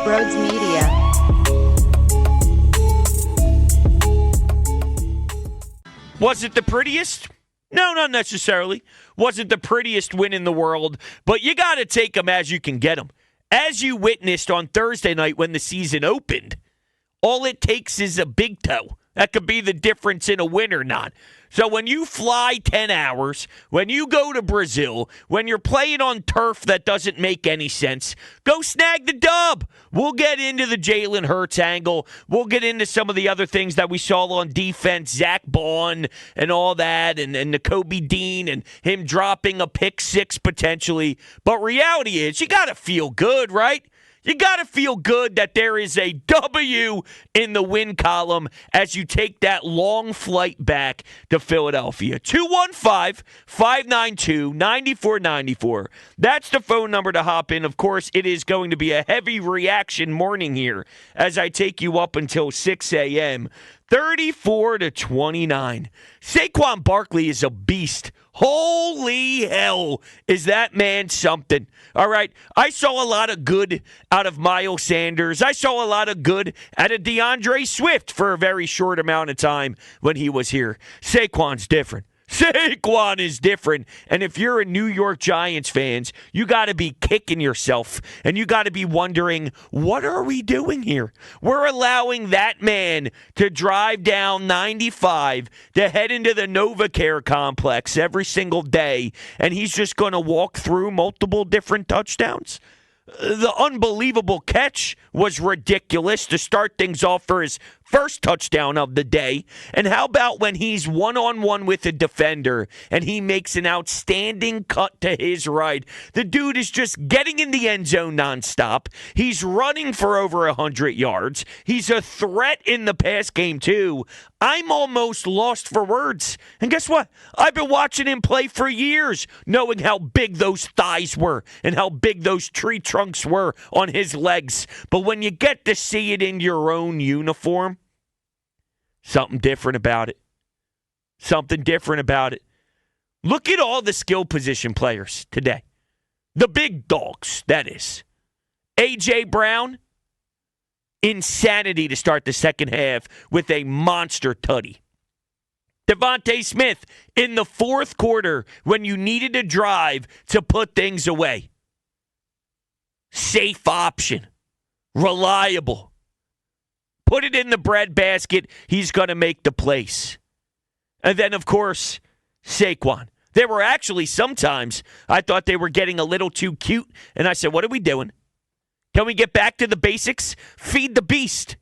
Brodes Media. Was it the prettiest? No, not necessarily. Wasn't the prettiest win in the world, but you got to take them as you can get them. As you witnessed on Thursday night when the season opened, all it takes is a big toe. That could be the difference in a win or not. So when you fly 10 hours, when you go to Brazil, when you're playing on turf that doesn't make any sense, go snag the dub. We'll get into the Jalen Hurts angle. We'll get into some of the other things that we saw on defense, Zach Bond and all that, and Nakobe Dean and him dropping a pick six potentially. But reality is you got to feel good, right? You got to feel good that there is a W in the win column as you take that long flight back to Philadelphia. 215-592-9494. That's the phone number to hop in. Of course, it is going to be a heavy reaction morning here as I take you up until 6 a.m. 34-29. Saquon Barkley is a beast. Holy hell, is that man something? All right, I saw a lot of good out of Miles Sanders. I saw a lot of good out of DeAndre Swift for a very short amount of time when he was here. Saquon's different. Saquon is different. And if you're a New York Giants fans, you got to be kicking yourself. And you got to be wondering, what are we doing here? We're allowing that man to drive down 95 to head into the NovaCare complex every single day. And he's just going to walk through multiple different touchdowns. The unbelievable catch was ridiculous to start things off for his first touchdown of the day. And how about when he's one-on-one with a defender and he makes an outstanding cut to his right? The dude is just getting in the end zone nonstop. He's running for over 100 yards. He's a threat in the pass game, too. I'm almost lost for words. And guess what? I've been watching him play for years, knowing how big those thighs were and how big those tree trunks were on his legs. But when you get to see it in your own uniform, something different about it. Something different about it. Look at all the skill position players today. The big dogs, that is. A.J. Brown, insanity to start the second half with a monster tutty. Devontae Smith in the fourth quarter when you needed a drive to put things away. Safe option. Reliable. Put it in the breadbasket. He's going to make the place. And then, of course, Saquon. There were actually sometimes I thought they were getting a little too cute. And I said, what are we doing? Can we get back to the basics? Feed the beast.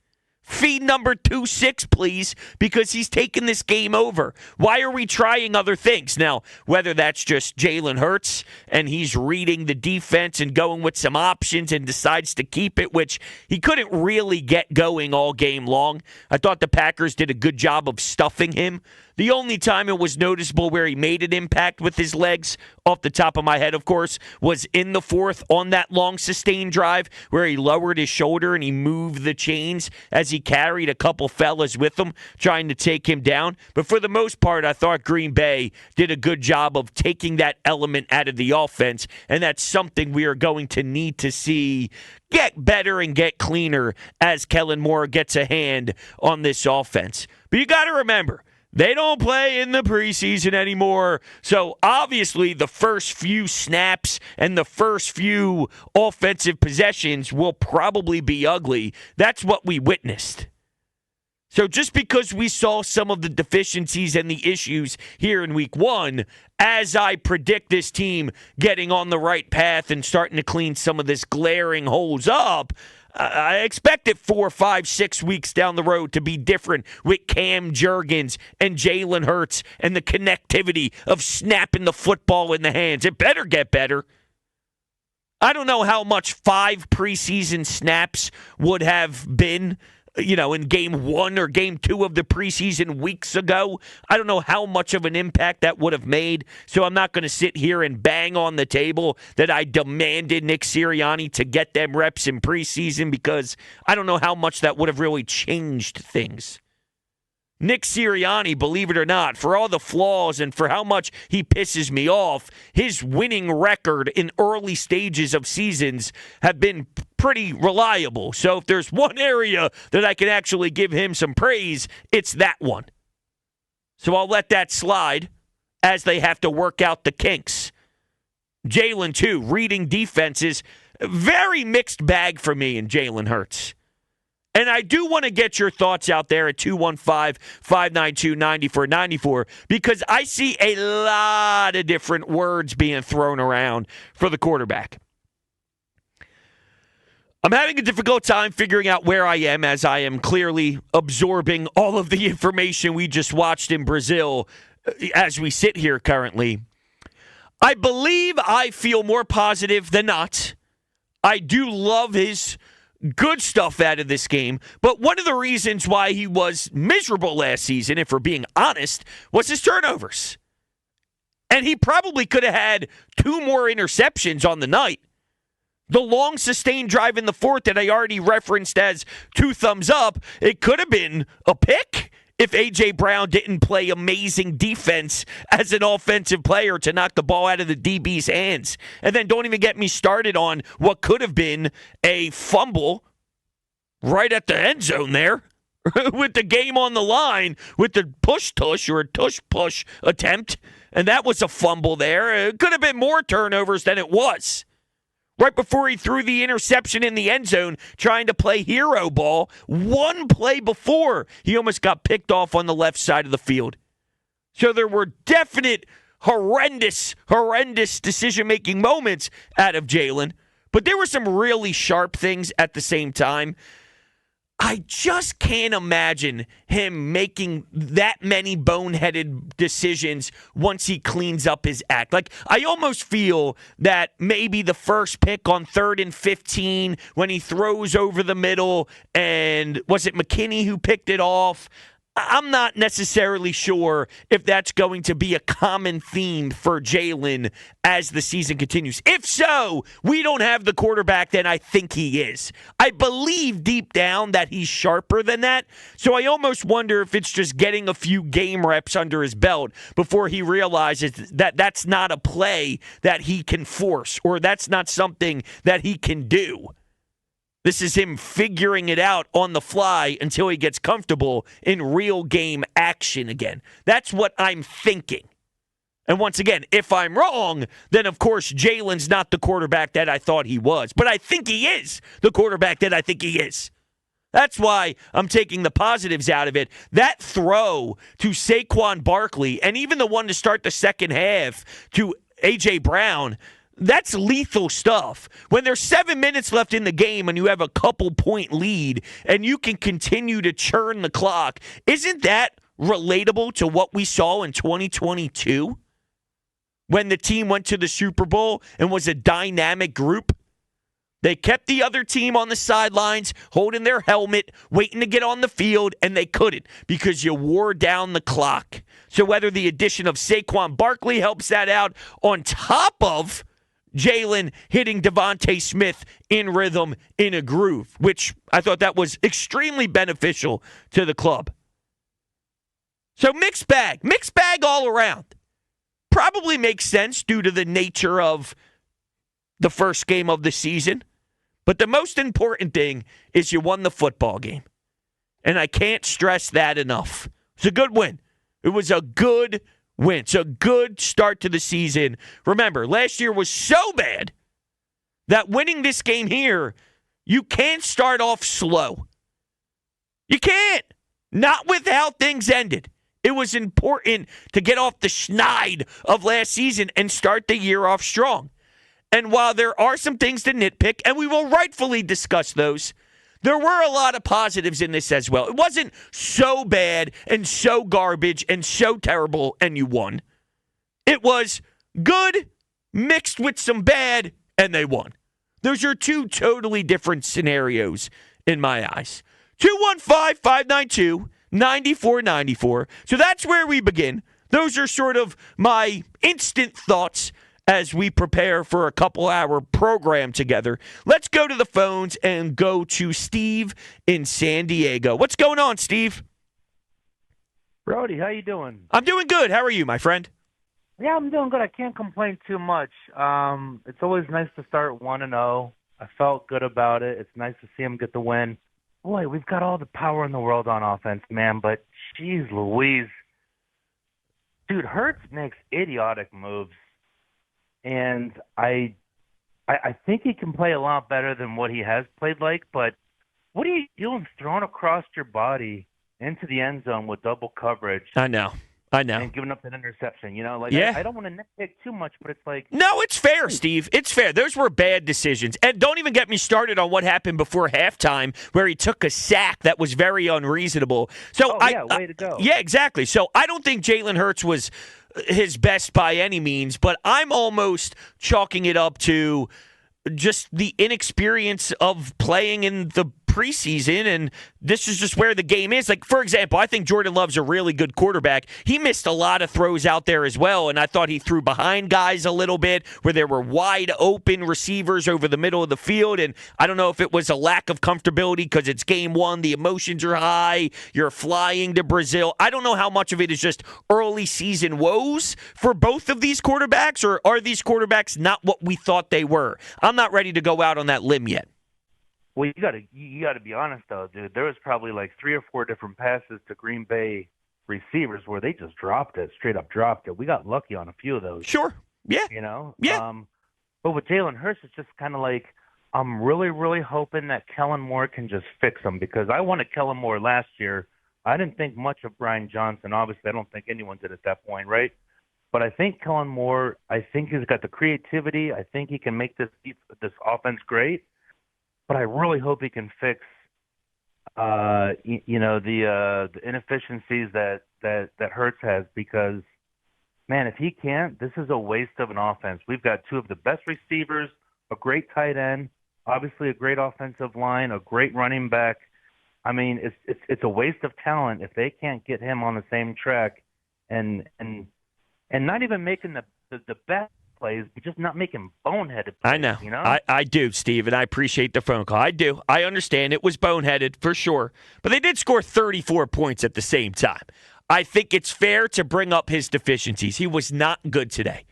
Feed number 26, please, because he's taking this game over. Why are we trying other things? Now, whether that's just Jalen Hurts and he's reading the defense and going with some options and decides to keep it, which he couldn't really get going all game long. I thought the Packers did a good job of stuffing him. The only time it was noticeable where he made an impact with his legs, off the top of my head, of course, was in the fourth on that long sustained drive where he lowered his shoulder and he moved the chains as he carried a couple fellas with him trying to take him down. But for the most part, I thought Green Bay did a good job of taking that element out of the offense, and that's something we are going to need to see get better and get cleaner as Kellen Moore gets a hand on this offense. But you got to remember, they don't play in the preseason anymore. So obviously the first few snaps and the first few offensive possessions will probably be ugly. That's what we witnessed. So just because we saw some of the deficiencies and the issues here in week one, as I predict this team getting on the right path and starting to clean some of this glaring holes up, I expect it 4, 5, 6 weeks down the road to be different with Cam Jurgens and Jalen Hurts and the connectivity of snapping the football in the hands. It better get better. I don't know how much 5 preseason snaps would have been, in game 1 or game 2 of the preseason weeks ago. I don't know how much of an impact that would have made, so I'm not going to sit here and bang on the table that I demanded Nick Sirianni to get them reps in preseason because I don't know how much that would have really changed things. Nick Sirianni, believe it or not, for all the flaws and for how much he pisses me off, his winning record in early stages of seasons have been pretty reliable. So if there's one area that I can actually give him some praise, it's that one. So I'll let that slide as they have to work out the kinks. Jalen, too, reading defenses, very mixed bag for me in Jalen Hurts. And I do want to get your thoughts out there at 215-592-9494 because I see a lot of different words being thrown around for the quarterback. I'm having a difficult time figuring out where I am as I am clearly absorbing all of the information we just watched in Brazil as we sit here currently. I believe I feel more positive than not. I do love his good stuff out of this game, but one of the reasons why he was miserable last season, if we're being honest, was his turnovers. And he probably could have had 2 more interceptions on the night. The long sustained drive in the fourth that I already referenced as 2 thumbs up, it could have been a pick if A.J. Brown didn't play amazing defense as an offensive player to knock the ball out of the DB's hands. And then don't even get me started on what could have been a fumble right at the end zone there with the game on the line with the push-tush or a tush-push attempt. And that was a fumble there. It could have been more turnovers than it was. Right before he threw the interception in the end zone, trying to play hero ball, one play before, he almost got picked off on the left side of the field. So there were definite horrendous decision-making moments out of Jalen, but there were some really sharp things at the same time. I just can't imagine him making that many boneheaded decisions once he cleans up his act. Like, I almost feel that maybe the first pick on 3rd and 15 when he throws over the middle, and was it McKinney who picked it off? I'm not necessarily sure if that's going to be a common theme for Jalen as the season continues. If so, we don't have the quarterback that I think he is. I believe deep down that he's sharper than that, so I almost wonder if it's just getting a few game reps under his belt before he realizes that that's not a play that he can force or that's not something that he can do. This is him figuring it out on the fly until he gets comfortable in real game action again. That's what I'm thinking. And once again, if I'm wrong, then of course Jalen's not the quarterback that I thought he was. But I think he is the quarterback that I think he is. That's why I'm taking the positives out of it. That throw to Saquon Barkley, and even the one to start the second half to A.J. Brown, that's lethal stuff. When there's 7 minutes left in the game and you have a couple-point lead and you can continue to churn the clock, isn't that relatable to what we saw in 2022 when the team went to the Super Bowl and was a dynamic group? They kept the other team on the sidelines, holding their helmet, waiting to get on the field, and they couldn't because you wore down the clock. So whether the addition of Saquon Barkley helps that out on top of Jalen hitting Devontae Smith in rhythm, in a groove, which I thought that was extremely beneficial to the club. So mixed bag all around. Probably makes sense due to the nature of the first game of the season. But the most important thing is you won the football game. And I can't stress that enough. It's a good win. It was a good win. It's a good start to the season. Remember, last year was so bad that winning this game here, you can't start off slow. You can't. Not with how things ended. It was important to get off the schneid of last season and start the year off strong. And while there are some things to nitpick, and we will rightfully discuss those, there were a lot of positives in this as well. It wasn't so bad and so garbage and so terrible and you won. It was good mixed with some bad and they won. Those are 2 totally different scenarios in my eyes. 215-592-9494. So that's where we begin. Those are sort of my instant thoughts as we prepare for a couple-hour program together. Let's go to the phones and go to Steve in San Diego. What's going on, Steve? Brody, how you doing? I'm doing good. How are you, my friend? Yeah, I'm doing good. I can't complain too much. It's always nice to start 1-0. I felt good about it. It's nice to see him get the win. Boy, we've got all the power in the world on offense, man, but geez Louise. Dude, Hurts makes idiotic moves, and I think he can play a lot better than what he has played like, but what are you doing throwing across your body into the end zone with double coverage? I know. And giving up that interception, Yeah. I don't want to nitpick too much, but it's like No, it's fair, Steve. It's fair. Those were bad decisions. And don't even get me started on what happened before halftime where he took a sack that was very unreasonable. So way to go. Yeah, exactly. So I don't think Jalen Hurts was his best by any means, but I'm almost chalking it up to just the inexperience of playing in the preseason, and this is just where the game is. Like, for example, I think Jordan Love's a really good quarterback. He missed a lot of throws out there as well, and I thought he threw behind guys a little bit where there were wide open receivers over the middle of the field, and I don't know if it was a lack of comfortability because it's game one, the emotions are high, you're flying to Brazil. I don't know how much of it is just early season woes for both of these quarterbacks, or are these quarterbacks not what we thought they were? I'm not ready to go out on that limb yet. Well, you gotta be honest though, dude. There was probably like 3 or 4 different passes to Green Bay receivers where they just straight up dropped it. We got lucky on a few of those. Sure. Yeah. Yeah. But with Jalen Hurts, it's just kind of like I'm really, really hoping that Kellen Moore can just fix him, because I wanted Kellen Moore last year. I didn't think much of Brian Johnson. Obviously, I don't think anyone did at that point, right? But I think Kellen Moore, I think he's got the creativity. I think he can make this offense great. But I really hope he can fix, the inefficiencies that Hurts has, because, man, if he can't, this is a waste of an offense. We've got 2 of the best receivers, a great tight end, obviously a great offensive line, a great running back. I mean, it's a waste of talent if they can't get him on the same track, and not even making the best plays, but just not making boneheaded plays. I know. You know? I do, Steve, and I appreciate the phone call. I do. I understand it was boneheaded for sure, but they did score 34 points at the same time. I think it's fair to bring up his deficiencies. He was not good today.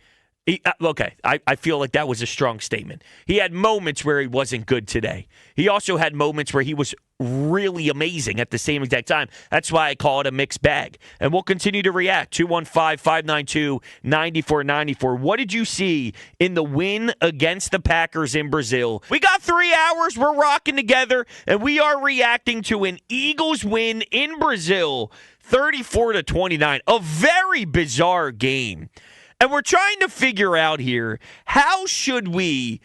I feel like that was a strong statement. He had moments where he wasn't good today. He also had moments where he was really amazing at the same exact time. That's why I call it a mixed bag. And we'll continue to react. 215-592-9494. What did you see in the win against the Packers in Brazil? We got 3 hours. We're rocking together, and we are reacting to an Eagles win in Brazil, 34-29. A very bizarre game. And we're trying to figure out here, how should we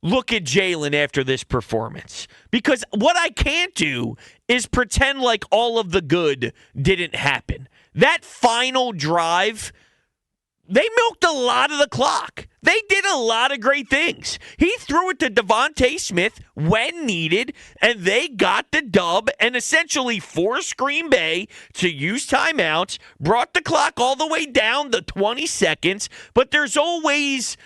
look at Jalen after this performance? Because what I can't do is pretend like all of the good didn't happen. That final drive, they milked a lot of the clock. They did a lot of great things. He threw it to Devontae Smith when needed, and they got the dub and essentially forced Green Bay to use timeouts, brought the clock all the way down to 20 seconds, but there's always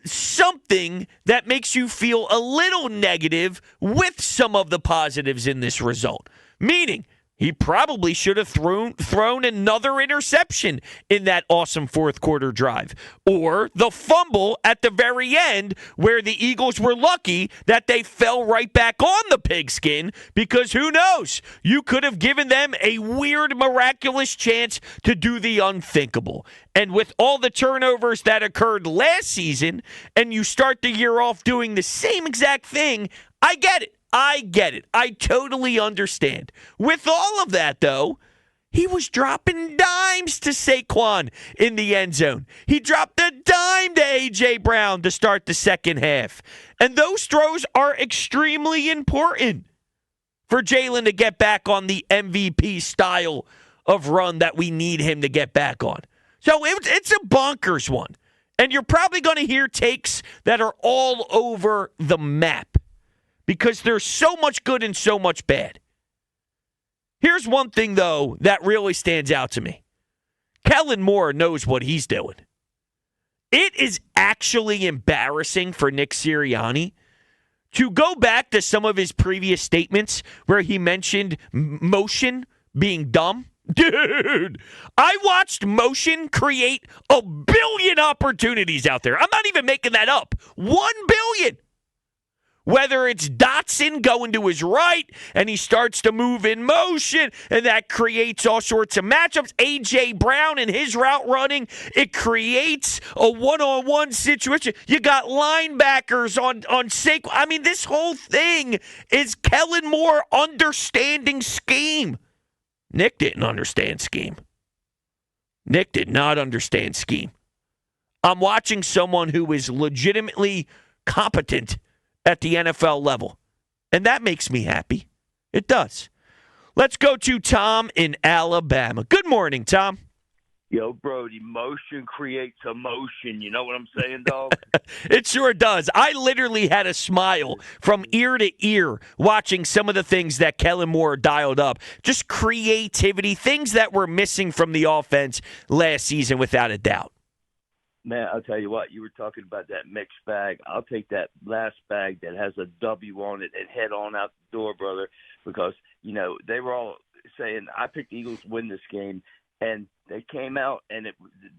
something that makes you feel a little negative with some of the positives in this result. Meaning, he probably should have thrown another interception in that awesome fourth quarter drive. Or the fumble at the very end where the Eagles were lucky that they fell right back on the pigskin, because who knows? You could have given them a weird, miraculous chance to do the unthinkable. And with all the turnovers that occurred last season, and you start the year off doing the same exact thing, I get it. I totally understand. With all of that, though, he was dropping dimes to Saquon in the end zone. He dropped a dime to A.J. Brown to start the second half. And those throws are extremely important for Jalen to get back on the MVP style of run that we need him to get back on. So it's a bonkers one. And you're probably going to hear takes that are all over the map, because there's so much good and so much bad. Here's one thing, though, that really stands out to me. Kellen Moore knows what he's doing. It is actually embarrassing for Nick Sirianni to go back to some of his previous statements where he mentioned motion being dumb. Dude, I watched motion create a billion opportunities out there. I'm not even making that up. 1 billion. Whether it's Dotson going to his right and he starts to move in motion and that creates all sorts of matchups. A.J. Brown and his route running, it creates a one-on-one situation. You got linebackers on Saquon. I mean, this whole thing is Kellen Moore understanding scheme. Nick didn't understand scheme. Nick did not understand scheme. I'm watching someone who is legitimately competent at the NFL level. And that makes me happy. It does. Let's go to Tom in Alabama. Good morning, Tom. Yo, Brody, motion creates emotion. You know what I'm saying, dog? It sure does. I literally had a smile from ear to ear watching some of the things that Kellen Moore dialed up. Just creativity, things that were missing from the offense last season, without a doubt. Man, I'll tell you what, you were talking about that mixed bag. I'll take that last bag that has a W on it and head on out the door, brother, because, you know, they were all saying, I picked the Eagles to win this game, and they came out, and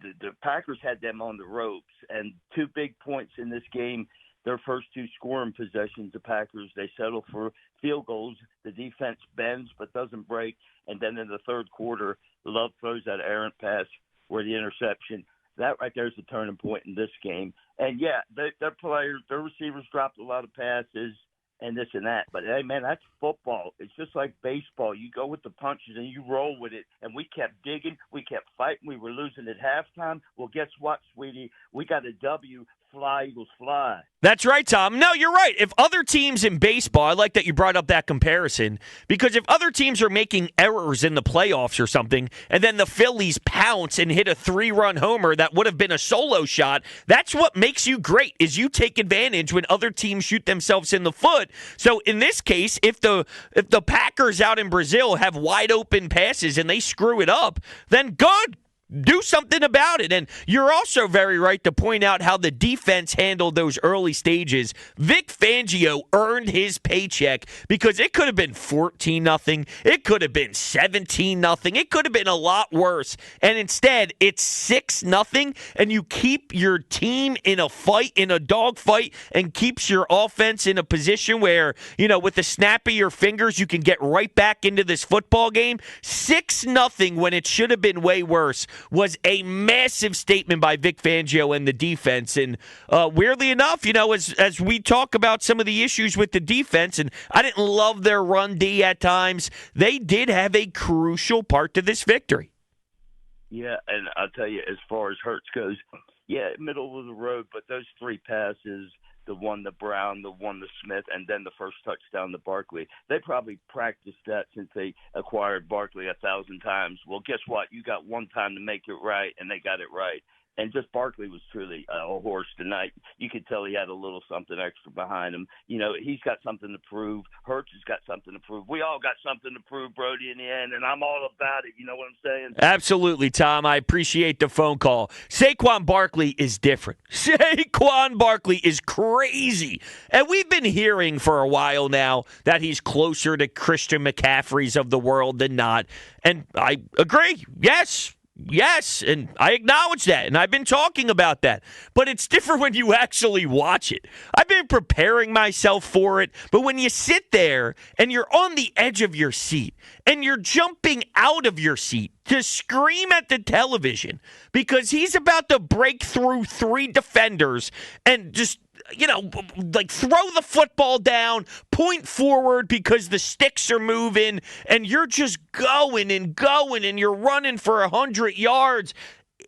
the Packers had them on the ropes, and 2 big points in this game, their first 2 scoring possessions, the Packers, they settle for field goals. The defense bends but doesn't break, and then in the third quarter, Love throws that errant pass where the interception. That right there is the turning point in this game. And, yeah, their players, their receivers dropped a lot of passes and this and that. But, hey, man, that's football. It's just like baseball. You go with the punches and you roll with it. And we kept digging. We kept fighting. We were losing at halftime. Well, guess what, sweetie? We got a W. Fly, Eagles, fly. That's right, Tom. No, you're right. If other teams in baseball, I like that you brought up that comparison, because if other teams are making errors in the playoffs or something, and then the Phillies pounce and hit a 3-run homer that would have been a solo shot, that's what makes you great, is you take advantage when other teams shoot themselves in the foot. So in this case, if the Packers out in Brazil have wide open passes and they screw it up, then good. Do something about it. And you're also very right to point out how the defense handled those early stages. Vic Fangio earned his paycheck because it could have been 14-0. It could have been 17-0. It could have been a lot worse. And instead, it's 6-0, and you keep your team in a fight, in a dogfight, and keeps your offense in a position where, you know, with the snap of your fingers, you can get right back into this football game. 6-0 when it should have been way worse was a massive statement by Vic Fangio and the defense. And weirdly enough, you know, as we talk about some of the issues with the defense, and I didn't love their run D at times, they did have a crucial part to this victory. Yeah, and I'll tell you, as far as Hurts goes, yeah, middle of the road, but those 3 passes, the one to Brown, the one to Smith, and then the first touchdown to Barkley. They probably practiced that since they acquired Barkley 1,000 times. Well, guess what? You got one time to make it right, and they got it right. And just Barkley was truly a horse tonight. You could tell he had a little something extra behind him. You know, he's got something to prove. Hurts has got something to prove. We all got something to prove, Brody, in the end, and I'm all about it. You know what I'm saying? Absolutely, Tom. I appreciate the phone call. Saquon Barkley is different. Saquon Barkley is crazy. And we've been hearing for a while now that he's closer to Christian McCaffrey's of the world than not. And I agree. Yes, and I acknowledge that, and I've been talking about that. But it's different when you actually watch it. I've been preparing myself for it, but when you sit there and you're on the edge of your seat and you're jumping out of your seat to scream at the television because he's about to break through 3 defenders and just, you know, like throw the football down, point forward because the sticks are moving, and you're just going and you're running for 100 yards.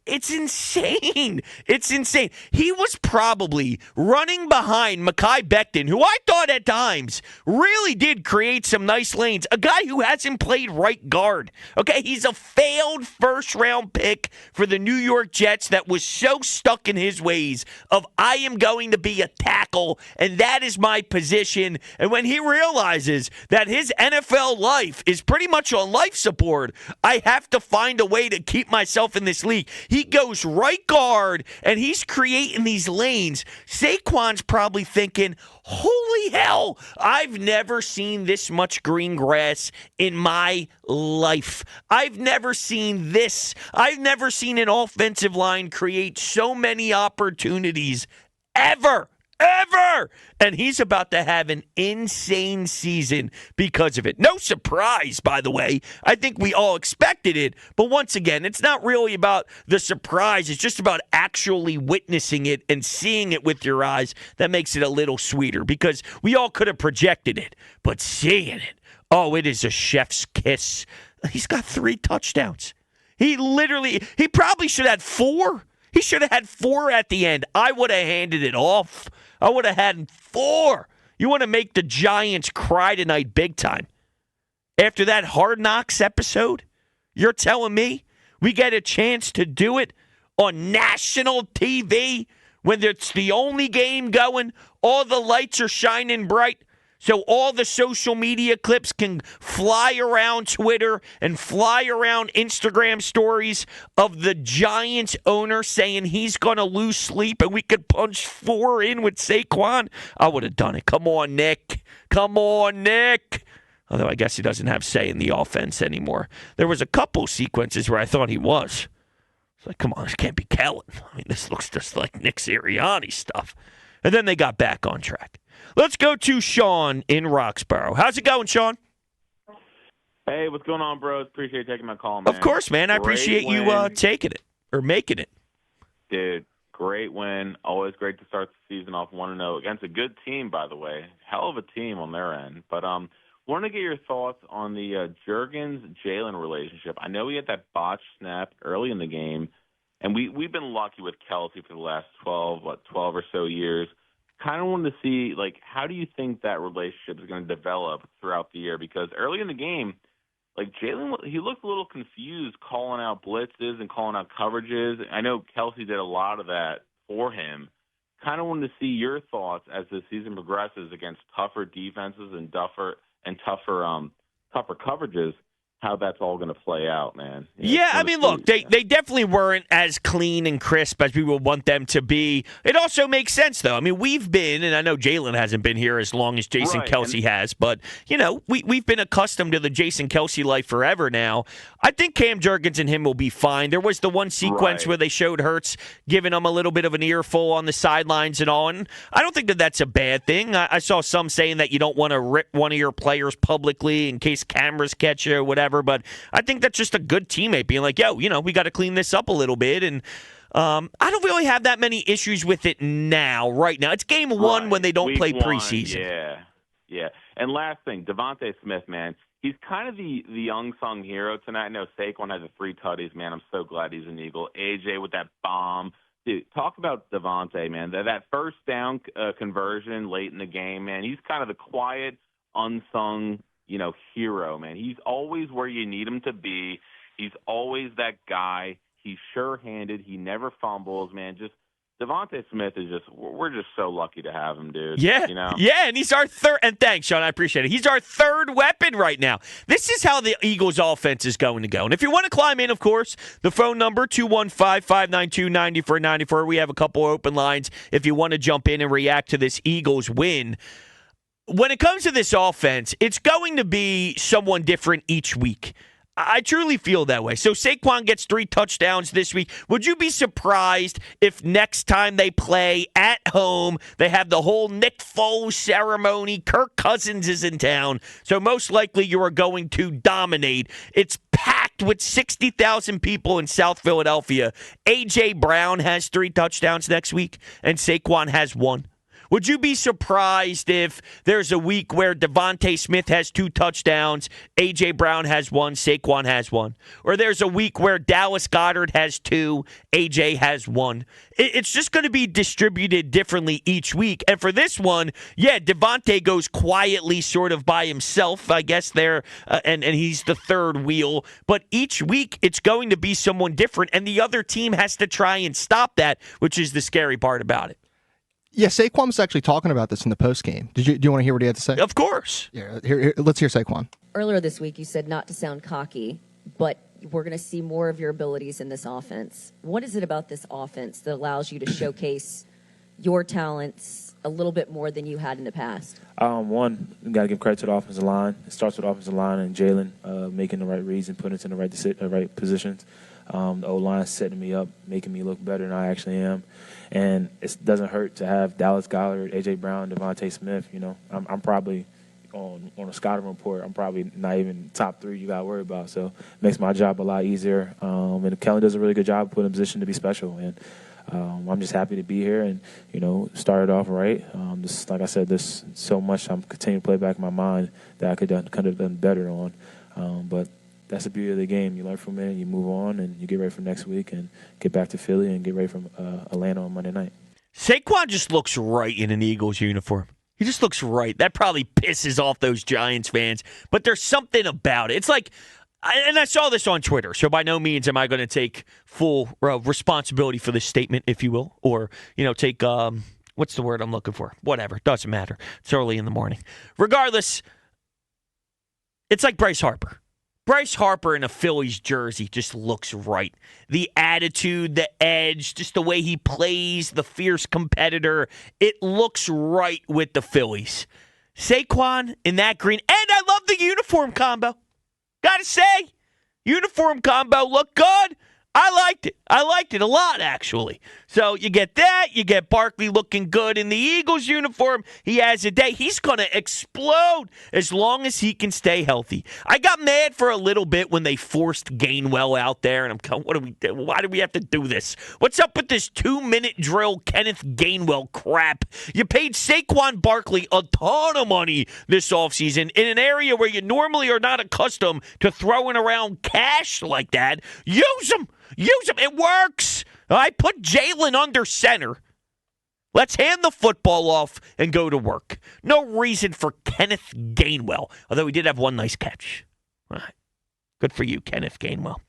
It's insane. It's insane. He was probably running behind Mekhi Becton, who I thought at times really did create some nice lanes. A guy who hasn't played right guard. Okay, he's a failed first-round pick for the New York Jets that was so stuck in his ways of, I am going to be a tackle, and that is my position. And when he realizes that his NFL life is pretty much on life support, I have to find a way to keep myself in this league. He He goes right guard, and he's creating these lanes. Saquon's probably thinking, holy hell, I've never seen this much green grass in my life. I've never seen this. I've never seen an offensive line create so many opportunities ever. And he's about to have an insane season because of it. No surprise, by the way. I think we all expected it. But once again, it's not really about the surprise. It's just about actually witnessing it and seeing it with your eyes. That makes it a little sweeter because we all could have projected it. But seeing it, oh, it is a chef's kiss. He's got 3 touchdowns. He probably should have had 4. He should have had 4 at the end. I would have handed it off. I would have had 4. You want to make the Giants cry tonight big time. After that Hard Knocks episode, you're telling me we get a chance to do it on national TV when it's the only game going, all the lights are shining bright, so all the social media clips can fly around Twitter and fly around Instagram stories of the Giants owner saying he's going to lose sleep and we could punch 4 in with Saquon. I would have done it. Come on, Nick. Although I guess he doesn't have say in the offense anymore. There was a couple sequences where I thought he was. It's like, come on, this can't be Kellen. I mean, this looks just like Nick Sirianni stuff. And then they got back on track. Let's go to Sean in Roxborough. How's it going, Sean? Hey, what's going on, bros? Appreciate you taking my call, man. Of course, man. I appreciate you taking it or making it. Dude, great win. Always great to start the season off 1-0 against a good team, by the way. Hell of a team on their end. But wanted to get your thoughts on the Jurgens-Jalen relationship. I know we had that botched snap early in the game, and we've been lucky with Kelsey for the last 12 or so years. Kind of wanted to see, like, how do you think that relationship is going to develop throughout the year? Because early in the game, like, Jalen, he looked a little confused calling out blitzes and calling out coverages. I know Kelsey did a lot of that for him. Kind of wanted to see your thoughts as the season progresses against tougher defenses and tougher coverages, how that's all going to play out, man. Yeah, I mean, look, they definitely weren't as clean and crisp as we would want them to be. It also makes sense, though. I mean, we've been, and I know Jalen hasn't been here as long as Jason Kelsey has, but, you know, we've been accustomed to the Jason Kelsey life forever now. I think Cam Jurgens and him will be fine. There was the one sequence where they showed Hurts giving him a little bit of an earful on the sidelines and all, and I don't think that that's a bad thing. I saw some saying that you don't want to rip one of your players publicly in case cameras catch you or whatever. But I think that's just a good teammate being like, yo, you know, we got to clean this up a little bit. And I don't really have that many issues with it right now. It's game 1 when they don't play preseason. Yeah. And last thing, Devontae Smith, man, he's kind of the unsung hero tonight. I know Saquon has 3 tutties, man. I'm so glad he's an Eagle. AJ with that bomb. Dude, talk about Devontae, man. That first down conversion late in the game, man, he's kind of the quiet, unsung hero, man. He's always where you need him to be. He's always that guy. He's sure-handed. He never fumbles, man. Just Devontae Smith is we're just so lucky to have him, dude. Yeah. Yeah, and he's our third, and thanks, Sean, I appreciate it. He's our third weapon right now. This is how the Eagles offense is going to go. And if you want to climb in, of course, the phone number, 215-592-9494. We have a couple open lines if you want to jump in and react to this Eagles win. When it comes to this offense, it's going to be someone different each week. I truly feel that way. So Saquon gets 3 touchdowns this week. Would you be surprised if next time they play at home, they have the whole Nick Foles ceremony? Kirk Cousins is in town. So most likely you are going to dominate. It's packed with 60,000 people in South Philadelphia. A.J. Brown has 3 touchdowns next week, and Saquon has 1. Would you be surprised if there's a week where Devontae Smith has 2 touchdowns, A.J. Brown has 1, Saquon has 1? Or there's a week where Dallas Goedert has 2, A.J. has 1? It's just going to be distributed differently each week. And for this one, yeah, Devontae goes quietly sort of by himself, I guess, there, and he's the third wheel. But each week, it's going to be someone different, and the other team has to try and stop that, which is the scary part about it. Yeah, Saquon was actually talking about this in the postgame. Do you want to hear what he had to say? Of course. Yeah, here, let's hear Saquon. Earlier this week, you said not to sound cocky, but we're going to see more of your abilities in this offense. What is it about this offense that allows you to showcase your talents a little bit more than you had in the past? One, you got to give credit to the offensive line. It starts with the offensive line and Jalen making the right reads and putting us in the right positions. The O-line setting me up, making me look better than I actually am. And it doesn't hurt to have Dallas Goedert, A.J. Brown, Devontae Smith. You know, I'm probably on a scouting report, I'm probably not even top 3 you got to worry about. So it makes my job a lot easier. And Kellen does a really good job of putting in a position to be special. And I'm just happy to be here and, started off right. Just like I said, there's so much I'm continuing to play back in my mind that I could have done better on. But that's the beauty of the game. You learn from it, and you move on, and you get ready for next week and get back to Philly and get ready for Atlanta on Monday night. Saquon just looks right in an Eagles uniform. He just looks right. That probably pisses off those Giants fans, but there's something about it. It's like, and I saw this on Twitter, so by no means am I going to take full responsibility for this statement, if you will, or, take, what's the word I'm looking for? Whatever. Doesn't matter. It's early in the morning. Regardless, it's like Bryce Harper. Bryce Harper in a Phillies jersey just looks right. The attitude, the edge, just the way he plays, the fierce competitor, it looks right with the Phillies. Saquon in that green, and I love the uniform combo. Gotta say, uniform combo looked good. I liked it. I liked it a lot, actually. So you get that. You get Barkley looking good in the Eagles uniform. He has a day. He's going to explode as long as he can stay healthy. I got mad for a little bit when they forced Gainwell out there, and I'm going, what do we do? Why do we have to do this? What's up with this 2-minute drill Kenneth Gainwell crap? You paid Saquon Barkley a ton of money this offseason in an area where you normally are not accustomed to throwing around cash like that. Use them. Use them. It works. I put Jalen under center. Let's hand the football off and go to work. No reason for Kenneth Gainwell, although he did have one nice catch. All right. Good for you, Kenneth Gainwell.